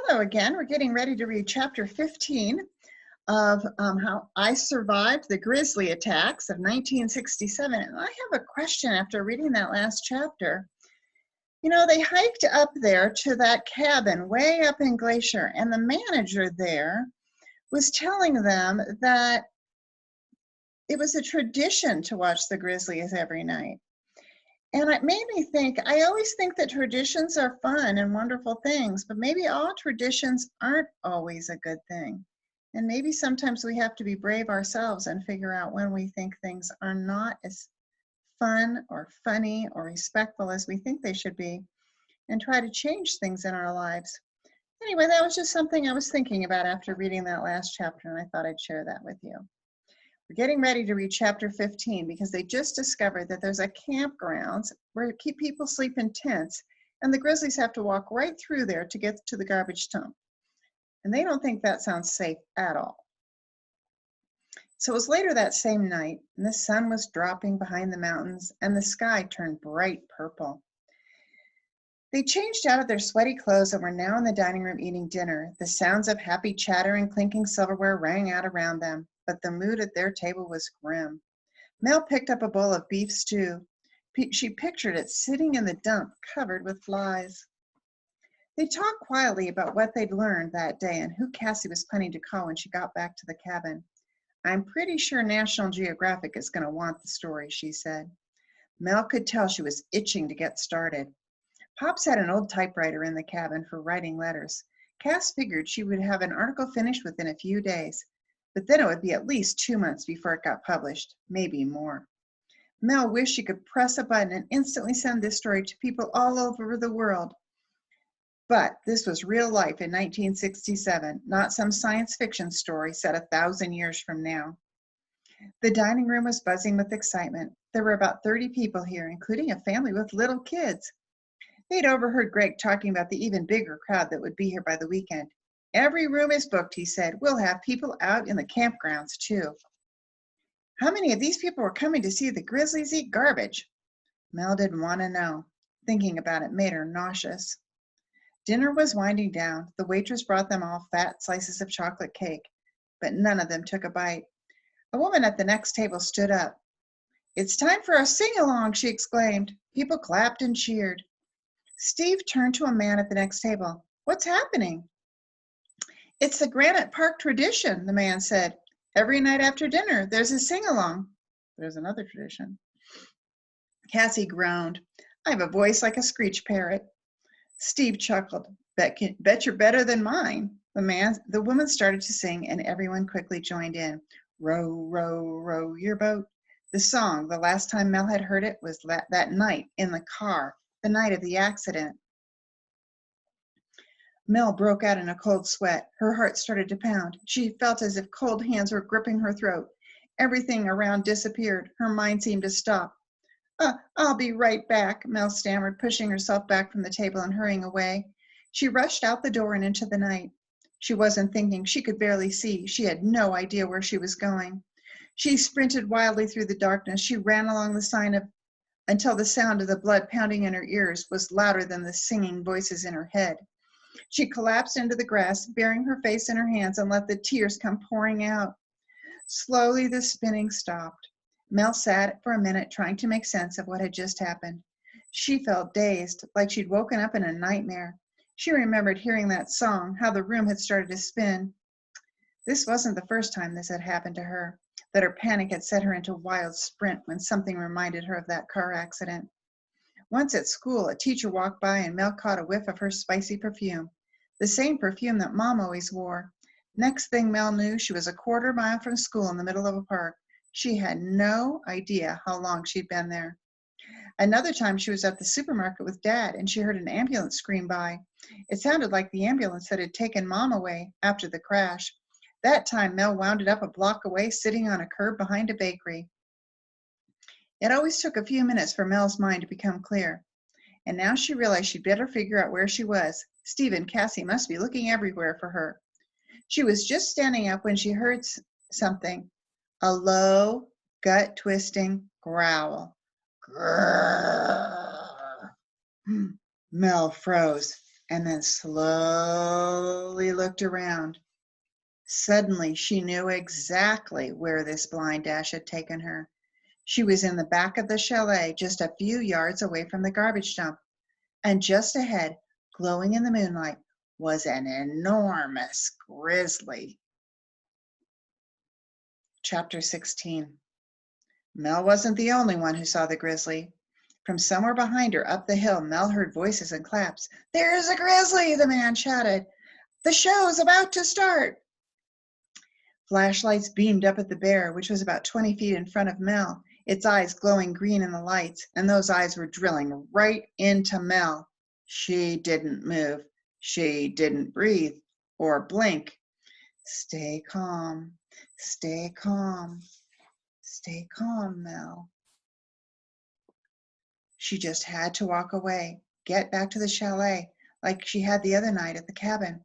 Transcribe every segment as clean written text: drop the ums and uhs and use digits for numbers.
Hello again. We're getting ready to read chapter 15 of How I Survived the Grizzly Attacks of 1967. And I have a question after reading that last chapter. You know, they hiked up there to that cabin way up in Glacier, and the manager there was telling them that it was a tradition to watch the Grizzlies every night. And it made me think, I always think that traditions are fun and wonderful things, but maybe all traditions aren't always a good thing. And maybe sometimes we have to be brave ourselves and figure out when we think things are not as fun or funny or respectful as we think they should be, and try to change things in our lives. Anyway, that was just something I was thinking about after reading that last chapter, and I thought I'd share that with you. We're getting ready to read chapter 15 because they just discovered that there's a campground where people sleep in tents, and the Grizzlies have to walk right through there to get to the garbage dump. And they don't think that sounds safe at all. So it was later that same night, and the sun was dropping behind the mountains, and the sky turned bright purple. They changed out of their sweaty clothes and were now in the dining room eating dinner. The sounds of happy chatter and clinking silverware rang out around them, but the mood at their table was grim. Mel picked up a bowl of beef stew. She pictured it sitting in the dump, covered with flies. They talked quietly about what they'd learned that day and who Cassie was planning to call when she got back to the cabin. "I'm pretty sure National Geographic is going to want the story," she said. Mel could tell she was itching to get started. Pops had an old typewriter in the cabin for writing letters. Cass figured she would have an article finished within a few days, but then it would be at least 2 months before it got published, maybe more. Mel wished she could press a button and instantly send this story to people all over the world. But this was real life in 1967, not some science fiction story set 1,000 years from now. The dining room was buzzing with excitement. There were about 30 people here, including a family with little kids. They'd overheard Greg talking about the even bigger crowd that would be here by the weekend. "Every room is booked," he said. "We'll have people out in the campgrounds, too." How many of these people were coming to see the Grizzlies eat garbage? Mel didn't want to know. Thinking about it made her nauseous. Dinner was winding down. The waitress brought them all fat slices of chocolate cake, but none of them took a bite. A woman at the next table stood up. "It's time for a sing-along," she exclaimed. People clapped and cheered. Steve turned to a man at the next table. "What's happening?" "It's the Granite Park tradition," the man said. "Every night after dinner, there's a sing-along." "There's another tradition." Cassie groaned. "I have a voice like a screech parrot." Steve chuckled. Bet you're better than mine." The woman started to sing, and everyone quickly joined in. "Row, row, row your boat." The song, the last time Mel had heard it, was that night in the car, the night of the accident. Mel broke out in a cold sweat. Her heart started to pound. She felt as if cold hands were gripping her throat. Everything around disappeared. Her mind seemed to stop. I'll be right back," Mel stammered, pushing herself back from the table and hurrying away. She rushed out the door and into the night. She wasn't thinking. She could barely see. She had no idea where she was going. She sprinted wildly through the darkness. She ran along the sign until the sound of the blood pounding in her ears was louder than the singing voices in her head. She collapsed into the grass, burying her face in her hands, and let the tears come pouring out. Slowly, the spinning stopped. Mel sat for a minute trying to make sense of what had just happened. She felt dazed, like she'd woken up in a nightmare. She remembered hearing that song, how the room had started to spin. This wasn't the first time this had happened to her, that her panic had set her into a wild sprint when something reminded her of that car accident. Once at school, a teacher walked by and Mel caught a whiff of her spicy perfume, the same perfume that Mom always wore. Next thing Mel knew, she was a quarter mile from school in the middle of a park. She had no idea how long she'd been there. Another time she was at the supermarket with Dad, and she heard an ambulance scream by. It sounded like the ambulance that had taken Mom away after the crash. That time Mel wound up a block away, sitting on a curb behind a bakery. It always took a few minutes for Mel's mind to become clear. And now she realized she'd better figure out where she was. Steve and Cassie must be looking everywhere for her. She was just standing up when she heard something. A low, gut-twisting growl. Grrr. Mel froze. and then slowly looked around. Suddenly, she knew exactly where this blind dash had taken her. She was in the back of the chalet, just a few yards away from the garbage dump. And just ahead, glowing in the moonlight, was an enormous grizzly. Chapter 16. Mel wasn't the only one who saw the grizzly. From somewhere behind her up the hill, Mel heard voices and claps. "There's a grizzly!" the man shouted. "The show's about to start!" Flashlights beamed up at the bear, which was about 20 feet in front of Mel, its eyes glowing green in the lights, and those eyes were drilling right into Mel. She didn't move. She didn't breathe or blink. "Stay calm, stay calm, stay calm, Mel." She just had to walk away, get back to the chalet, like she had the other night at the cabin.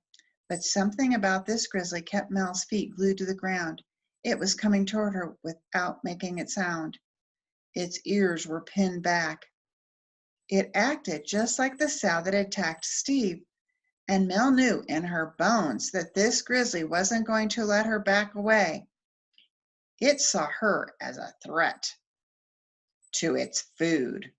But something about this grizzly kept Mel's feet glued to the ground. It was coming toward her without making a sound. Its ears were pinned back. It acted just like the sow that had attacked Steve. And Mel knew in her bones that this grizzly wasn't going to let her back away. It saw her as a threat to its food.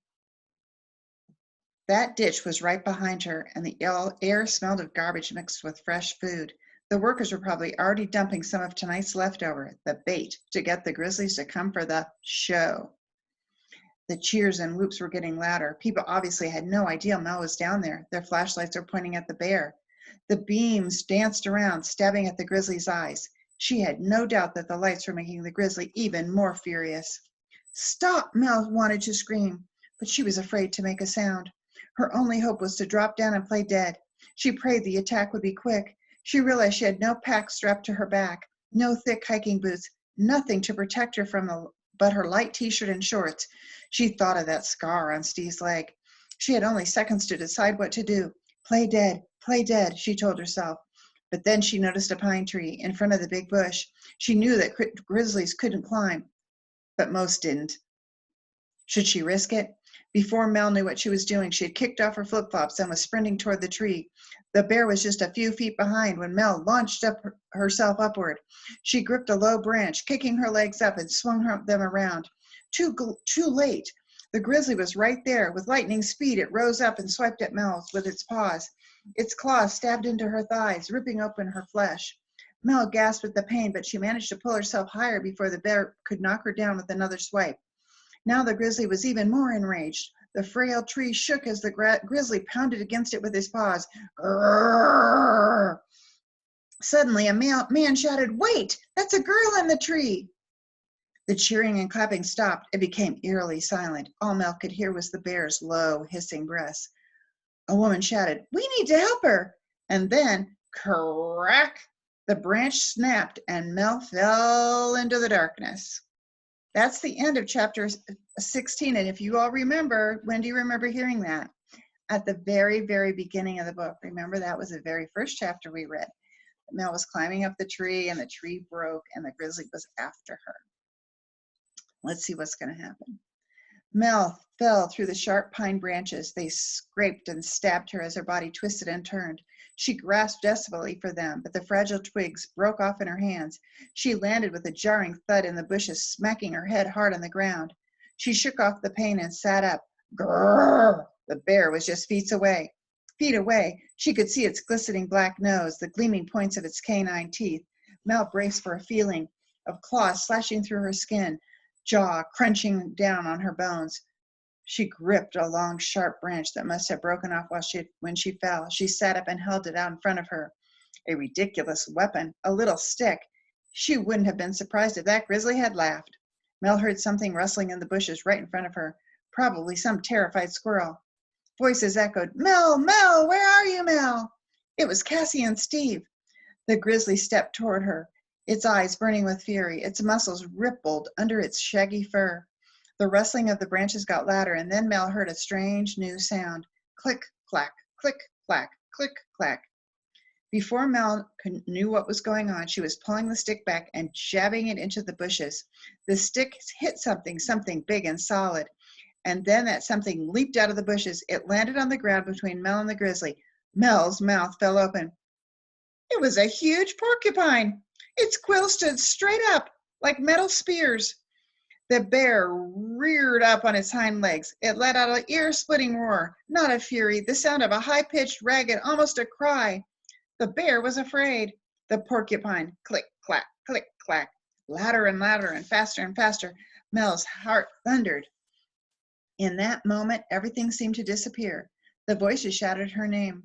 That ditch was right behind her, and the air smelled of garbage mixed with fresh food. The workers were probably already dumping some of tonight's leftover, the bait, to get the grizzlies to come for the show. The cheers and whoops were getting louder. People obviously had no idea Mel was down there. Their flashlights were pointing at the bear. The beams danced around, stabbing at the grizzly's eyes. She had no doubt that the lights were making the grizzly even more furious. "Stop!" Mel wanted to scream, but she was afraid to make a sound. Her only hope was to drop down and play dead. She prayed the attack would be quick. She realized she had no pack strapped to her back, no thick hiking boots, nothing to protect her from but her light t-shirt and shorts. She thought of that scar on Steve's leg. She had only seconds to decide what to do. Play dead, she told herself. But then she noticed a pine tree in front of the big bush. She knew that grizzlies couldn't climb, but most didn't. Should she risk it? Before Mel knew what she was doing, she had kicked off her flip-flops and was sprinting toward the tree. The bear was just a few feet behind when Mel launched herself upward. She gripped a low branch, kicking her legs up, and swung them around. Too late. The grizzly was right there. With lightning speed, it rose up and swiped at Mel with its paws. Its claws stabbed into her thighs, ripping open her flesh. Mel gasped at the pain, but she managed to pull herself higher before the bear could knock her down with another swipe. Now the grizzly was even more enraged. The frail tree shook as the grizzly pounded against it with his paws. Grrr! Suddenly, a man shouted, "Wait! That's a girl in the tree!" The cheering and clapping stopped. It became eerily silent. All Mel could hear was the bear's low, hissing breaths. A woman shouted, "We need to help her!" And then, crack! The branch snapped and Mel fell into the darkness. That's the end of chapter 16. And if you all remember, when do you remember hearing that? At the very, very beginning of the book. Remember, that was the very first chapter we read. Mel was climbing up the tree and the tree broke and the grizzly was after her. Let's see what's going to happen. Mel fell through the sharp pine branches. They scraped and stabbed her as her body twisted and turned. She grasped desperately for them, but the fragile twigs broke off in her hands. She landed with a jarring thud in the bushes, smacking her head hard on the ground. She shook off the pain and sat up. Grrr! The bear was just feet away. She could see its glistening black nose, the gleaming points of its canine teeth. Mel braced for a feeling of claws slashing through her skin, jaw crunching down on her bones. She gripped a long, sharp branch that must have broken off when she fell. She sat up and held it out in front of her. A ridiculous weapon, a little stick. She wouldn't have been surprised if that grizzly had laughed. Mel heard something rustling in the bushes right in front of her, probably some terrified squirrel. Voices echoed, "Mel, Mel, where are you, Mel?" It was Cassie and Steve. The grizzly stepped toward her, its eyes burning with fury. Its muscles rippled under its shaggy fur. The rustling of the branches got louder, and then Mel heard a strange new sound. Click, clack, click, clack, click, clack. Before Mel knew what was going on, she was pulling the stick back and jabbing it into the bushes. The stick hit something big and solid, and then that something leaped out of the bushes. It landed on the ground between Mel and the grizzly. Mel's mouth fell open. It was a huge porcupine. Its quills stood straight up like metal spears. The bear reared up on its hind legs. It let out an ear-splitting roar, not of fury, the sound of a high-pitched, ragged, almost a cry. The bear was afraid. The porcupine, click, clack, louder and louder and faster. Mel's heart thundered. In that moment, everything seemed to disappear. The voices shouted her name.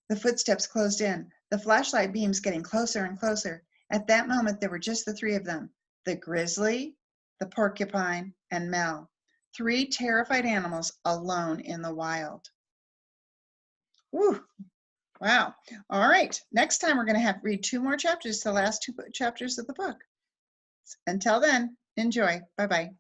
The footsteps closed in, the flashlight beams getting closer and closer. At that moment, there were just the three of them, the grizzly, the porcupine, and Mel. 3 terrified animals alone in the wild. Woo! Wow. All right. Next time, we're going to read 2 more chapters, the last 2 chapters of the book. Until then, enjoy. Bye-bye.